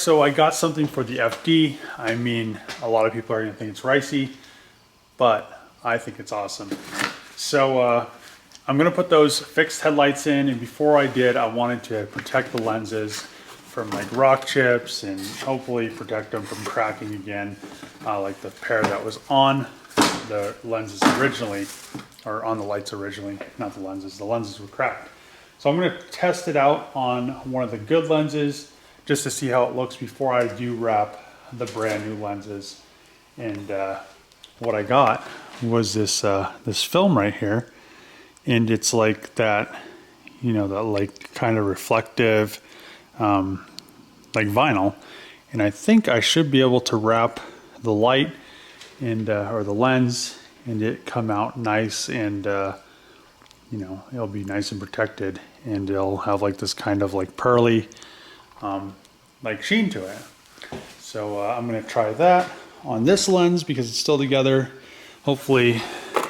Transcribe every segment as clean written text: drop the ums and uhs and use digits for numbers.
so I got something for the FD. I mean, a lot of people are gonna think it's ricey, but I think it's awesome. So I'm gonna put those fixed headlights in, and before I did, I wanted to protect the lenses from like rock chips and hopefully protect them from cracking again, like the pair that was on the lenses originally, or on the lights originally, not the lenses were cracked. So I'm gonna test it out on one of the good lenses just to see how it looks before I do wrap the brand new lenses. And what I got was this this film right here, and it's like that, you know, that like kind of reflective like vinyl, and I think I should be able to wrap the light and or the lens and it come out nice, and you know, it'll be nice and protected, and it'll have like this kind of like pearly like sheen to it. So I'm gonna try that on this lens because it's still together. Hopefully,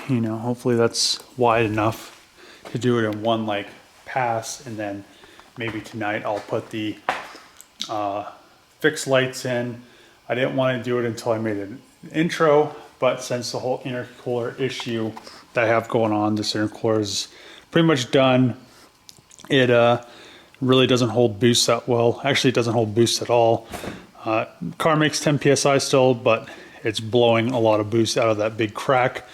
you know, hopefully that's wide enough to do it in one like pass, and then maybe tonight I'll put the fixed lights in. I didn't want to do it until I made an intro, but since the whole intercooler issue that I have going on, this intercooler is pretty much done. It really doesn't hold boost that well. Actually, it doesn't hold boost at all. Car makes 10 PSI still, but it's blowing a lot of boost out of that big crack.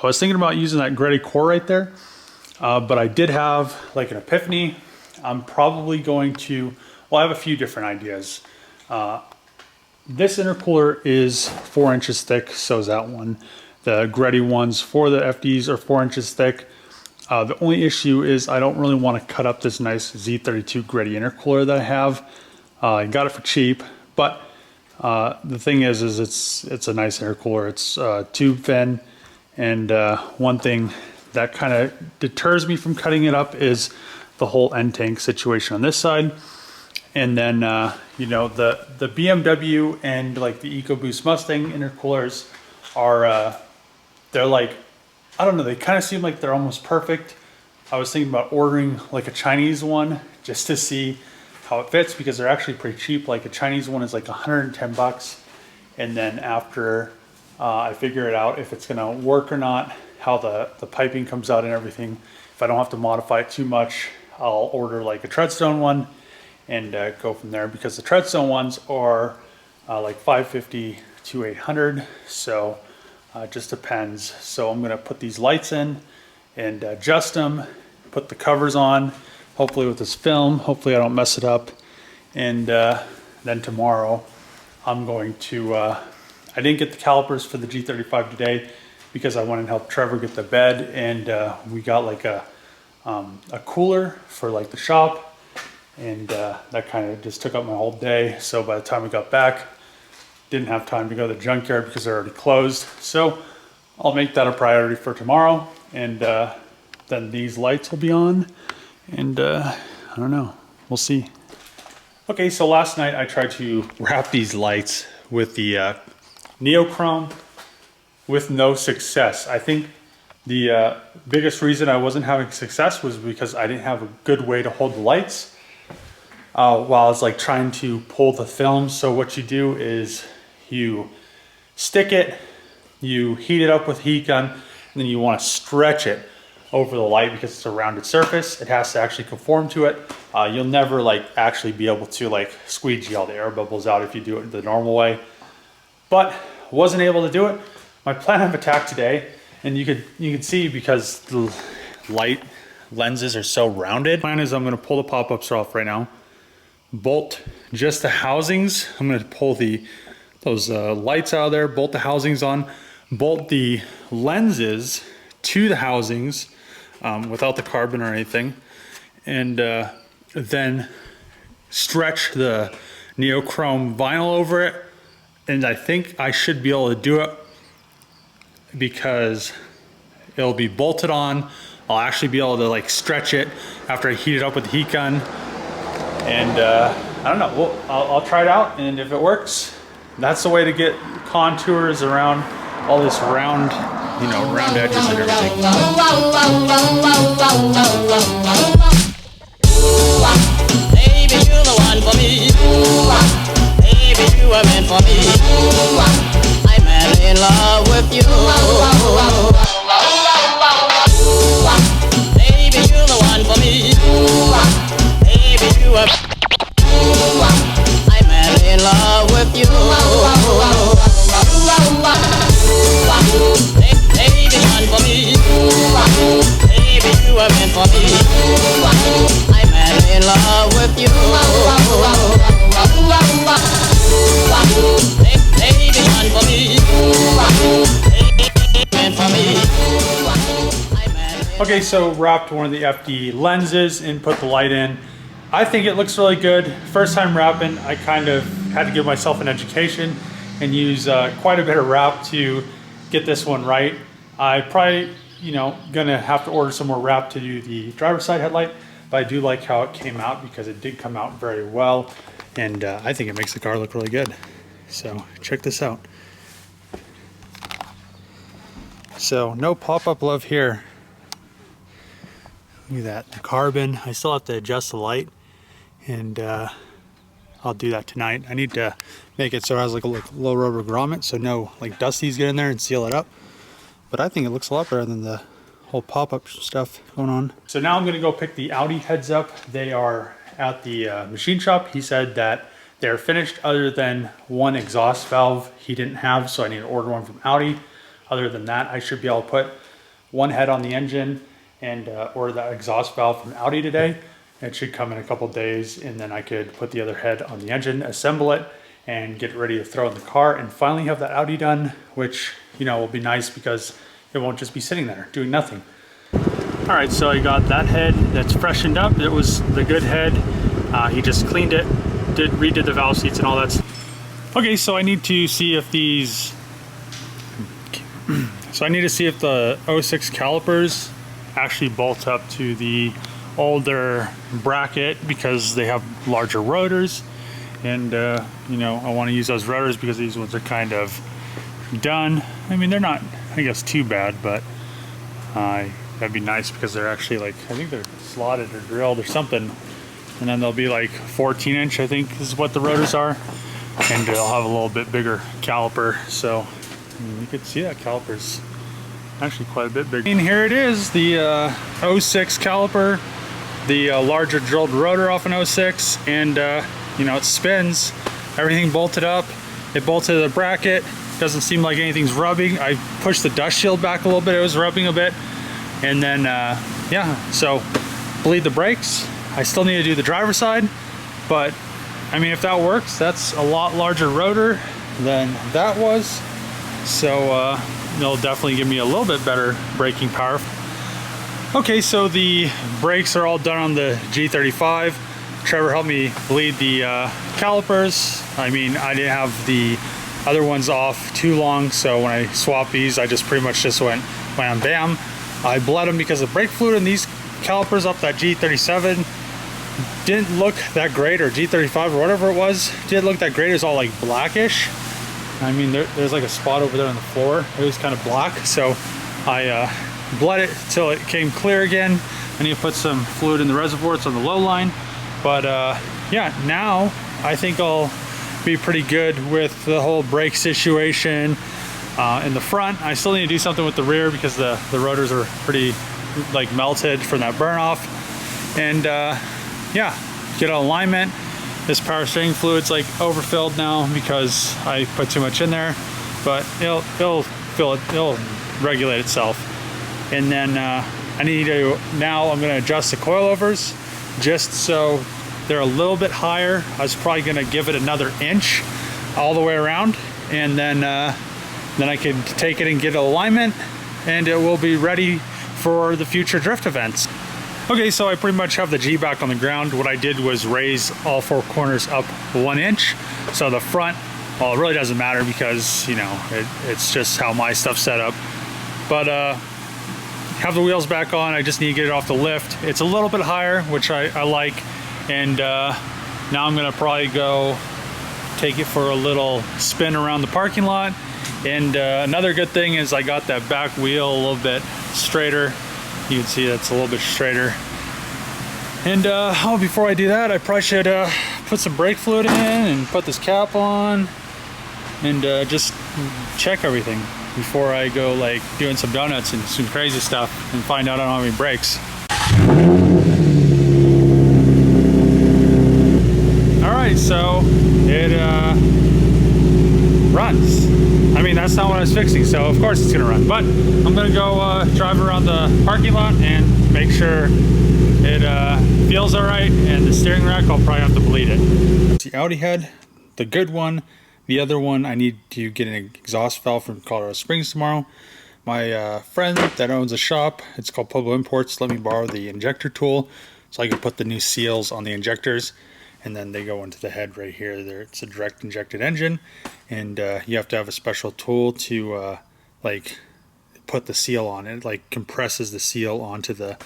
I was thinking about using that Gretty core right there, but I did have like an epiphany. I'm probably going to, well, I have a few different ideas. This intercooler is 4 inches thick, so is that one. The Gretty ones for the FDs are 4 inches thick. The only issue is I don't really want to cut up this nice Z32 Gretty intercooler that I have. I got it for cheap, but the thing is it's a nice intercooler. It's tube thin, and one thing that kind of deters me from cutting it up is the whole end tank situation on this side. And then you know, the BMW and like the EcoBoost Mustang intercoolers are they're like, I don't know, they kind of seem like they're almost perfect. I was thinking about ordering like a Chinese one just to see how it fits, because they're actually pretty cheap. Like a Chinese one is like 110 bucks. And then after I figure it out if it's gonna work or not, how the piping comes out and everything, if I don't have to modify it too much, I'll order like a Treadstone one and go from there, because the Treadstone ones are like 550 to 800. So it just depends. So I'm gonna put these lights in and adjust them, put the covers on, hopefully with this film, hopefully I don't mess it up. And then tomorrow I'm going to, I didn't get the calipers for the G35 today because I went and helped Trevor get the bed, and we got like a cooler for like the shop, and that kind of just took up my whole day. So by the time we got back, didn't have time to go to the junkyard because they're already closed. So I'll make that a priority for tomorrow, and then these lights will be on, and I don't know, we'll see. Okay, so last night I tried to wrap these lights with the neochrome with no success. I think the biggest reason I wasn't having success was because I didn't have a good way to hold the lights while I was like trying to pull the film. So what you do is you stick it, you heat it up with a heat gun, and then you want to stretch it over the light because it's a rounded surface. It has to actually conform to it. You'll never like actually be able to like squeegee all the air bubbles out if you do it the normal way. But wasn't able to do it. My plan of attack today, and you could see because the light lenses are so rounded. Plan is I'm gonna pull the pop-ups off right now, bolt just the housings. I'm gonna pull those lights out of there, bolt the housings on, bolt the lenses to the housings without the carbon or anything, and then stretch the neochrome vinyl over it. And I think I should be able to do it because it'll be bolted on. I'll actually be able to like stretch it after I heat it up with the heat gun. And I don't know, I'll try it out, and if it works, that's the way to get contours around all this round, you know, round edges and everything. Baby, you're the one for me. for me. I'm madly in love with you. Baby, you're the one for me. Baby, you are. I'm madly in love with you. Baby, one for me. Baby, you are meant for me. I'm madly in love with you. Baby, one for me. Baby, meant for me. Okay, so wrapped one of the FD lenses and put the light in. I think it looks really good. First time wrapping, I kind of had to give myself an education and use quite a bit of wrap to get this one right. I probably, gonna have to order some more wrap to do the driver's side headlight, but I do like how it came out because it did come out very well, and I think it makes the car look really good. So check this out. So no pop-up love here. Look at that, the carbon. I still have to adjust the light, and I'll do that tonight. I need to make it so it has like a low rubber grommet, so no like dusties get in there and seal it up. But I think it looks a lot better than the whole pop-up stuff going on. So now I'm gonna go pick the Audi heads up. They are at the machine shop. He said that they're finished other than one exhaust valve he didn't have, so I need to order one from Audi. Other than that, I should be able to put one head on the engine and order that exhaust valve from Audi today. It should come in a couple days, and then I could put the other head on the engine, assemble it, and get it ready to throw in the car, and finally have that Audi done, which will be nice because it won't just be sitting there doing nothing. All right, so I got that head that's freshened up. It was the good head. He just cleaned it, redid the valve seats and all that stuff. Okay, so I need to see if these, the 06 calipers actually bolt up to the older bracket because they have larger rotors, and I want to use those rotors because these ones are kind of done. I mean, they're not, I guess, too bad, but that'd be nice because they're actually like, I think they're slotted or drilled or something, and then they'll be like 14-inch, I think is what the rotors are, and they'll have a little bit bigger caliper. So you could see that caliper's actually quite a bit bigger. And here it is, the 06 caliper, the larger drilled rotor off an 06, and it spins, everything bolted up. It bolted to the bracket. Doesn't seem like anything's rubbing. I pushed the dust shield back a little bit, it was rubbing a bit. And then so bleed the brakes. I still need to do the driver's side, but I mean, if that works, that's a lot larger rotor than that was, so it'll definitely give me a little bit better braking power. Okay, so the brakes are all done on the G35. Trevor helped me bleed the calipers. I mean, I didn't have the other ones off too long, so when I swapped these, I just pretty much just went wham bam. I bled them because the brake fluid in these calipers up that G37 didn't look that great, or G35 or whatever it was, didn't look that great. It was all like blackish. I mean, there's like a spot over there on the floor. It was kind of black, so I bled it till it came clear again. I need to put some fluid in the reservoir. It's on the low line, but yeah, now I think I'll be pretty good with the whole brake situation. In the front, I still need to do something with the rear because the rotors are pretty like melted from that burn off. And yeah, get an alignment. This power steering fluid's like overfilled now because I put too much in there, but it'll fill it, it'll regulate itself. And then I need to, now I'm going to adjust the coilovers just so they're a little bit higher. I was probably going to give it another inch all the way around, and then I can take it and get alignment, and it will be ready for the future drift events. Okay, so I pretty much have the G back on the ground. What I did was raise all four corners up 1 inch. So the front, well, it really doesn't matter because, it's just how my stuff's set up. But have the wheels back on. I just need to get it off the lift. It's a little bit higher, which I like. And now I'm gonna probably go take it for a little spin around the parking lot. And another good thing is I got that back wheel a little bit straighter. You can see that's a little bit straighter. And before I do that, I probably should put some brake fluid in and put this cap on. and just check everything before I go like doing some donuts and some crazy stuff and find out I don't have any brakes. Alright, so it runs. I mean, that's not what I was fixing, so of course it's gonna run. But I'm gonna go drive around the parking lot and make sure it feels alright, and the steering rack I'll probably have to bleed it. The Audi head, the good one. The other one, I need to get an exhaust valve from Colorado Springs tomorrow. My friend that owns a shop, it's called Pueblo Imports, let me borrow the injector tool so I can put the new seals on the injectors, and then they go into the head right here. There, it's a direct injected engine, and you have to have a special tool to like put the seal on it. It like compresses the seal onto the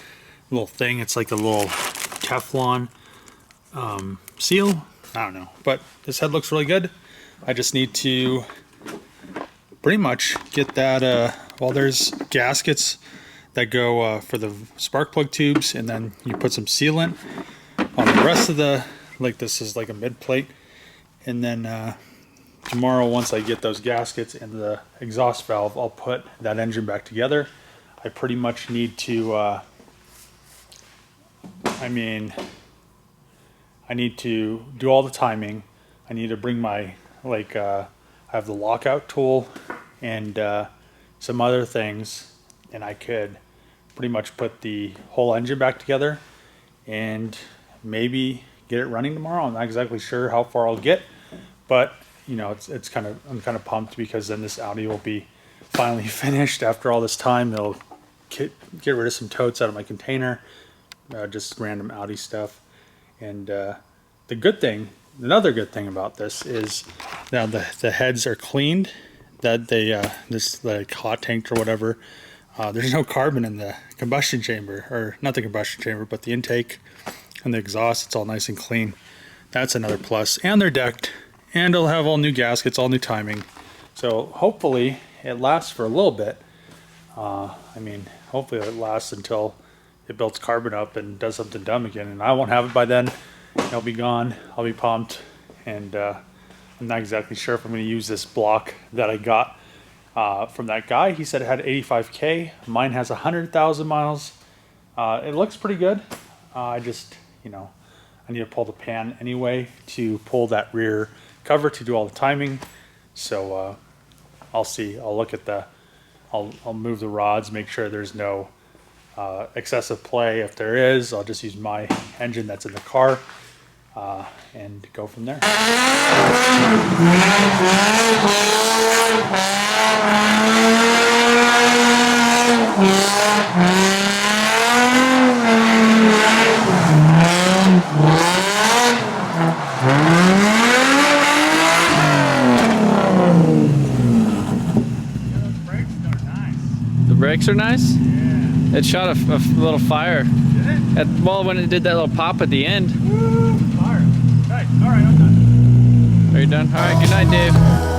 little thing. It's like a little Teflon seal. I don't know, but this head looks really good. I just need to pretty much get that, well, there's gaskets that go for the spark plug tubes, and then you put some sealant on the rest of the, like this is like a mid plate, and then tomorrow once I get those gaskets and the exhaust valve, I'll put that engine back together. I pretty much need to, I need to do all the timing. I need to bring my, like, I have the lockout tool and some other things, and I could pretty much put the whole engine back together and maybe get it running tomorrow. I'm not exactly sure how far I'll get, but you know, it's kind of, I'm kind of pumped because then this Audi will be finally finished after all this time. It'll get rid of some totes out of my container, just random Audi stuff. And the good thing, another good thing about this is now the heads are cleaned, that they this like hot tanked or whatever. There's no carbon in the combustion chamber, or not the combustion chamber, but the intake and the exhaust. It's all nice and clean. That's another plus. And they're decked, and it'll have all new gaskets, all new timing. So hopefully it lasts for a little bit. I mean, hopefully it lasts until it builds carbon up and does something dumb again, and I won't have it by then. It'll be gone. I'll be pumped, and I'm not exactly sure if I'm going to use this block that I got from that guy. He said it had 85K. Mine has 100,000 miles. It looks pretty good. I just, you know, I need to pull the pan anyway to pull that rear cover to do all the timing. So I'll see. I'll look at the, I'll move the rods, make sure there's no excessive play. If there is, I'll just use my engine that's in the car and go from there. The brakes are nice? Yeah. It shot a little fire. Did it? Well, when it did that little pop at the end. Woo! Fire. Okay. All right, I'm done. Are you done? All right, good night, Dave.